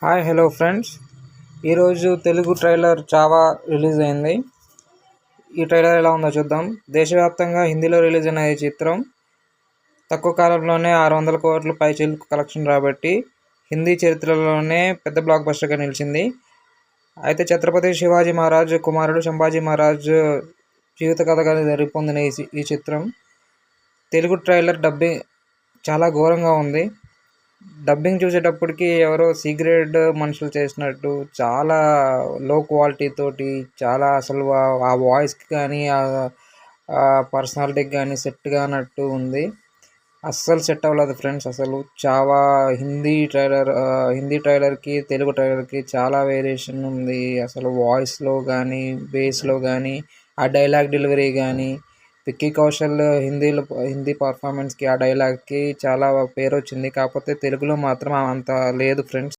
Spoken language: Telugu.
Hi hello friends. ఈరోజు తెలుగు ట్రైలర్ చావా రిలీజ్ అయింది. ఈ ట్రైలర్ ఎలా ఉందో చూద్దాం. దేశవ్యాప్తంగా హిందీలో రిలీజ్ అయిన ఈ చిత్రం తక్కువ కాలంలోనే 600 కోట్ల పైచిలుకు కలెక్షన్ రాబట్టి హిందీ చరిత్రలోనే పెద్ద బ్లాక్ బస్టర్గా నిలిచింది. అయితే ఛత్రపతి శివాజీ మహారాజ్ కుమారుడు సంభాజీ మహారాజ్ జీవిత కథగా రూపొందిన ఈ చిత్రం తెలుగు ట్రైలర్ డబ్బింగ్ చాలా ఘోరంగా ఉంది. డబ్బింగ్ చూసేటప్పటికి ఎవరో సి గ్రేడ్ మనుషులు చేసినట్టు చాలా లో క్వాలిటీ తోటి చాలా అసలు ఆ వాయిస్కి కానీ ఆ పర్సనాలిటీకి కానీ సెట్ కానట్టు ఉంది. అస్సలు సెట్ అవ్వలేదు ఫ్రెండ్స్. అసలు చావా హిందీ ట్రైలర్కి తెలుగు ట్రైలర్కి చాలా వేరియేషన్ ఉంది. అసలు వాయిస్లో కానీ బేస్లో కానీ ఆ డైలాగ్ డెలివరీ కానీ విక్కీ కౌశల్ హిందీ పర్ఫార్మెన్స్కి ఆ డైలాగ్కి చాలా పేరు వచ్చింది. కాకపోతే తెలుగులో మాత్రం అంత లేదు ఫ్రెండ్స్.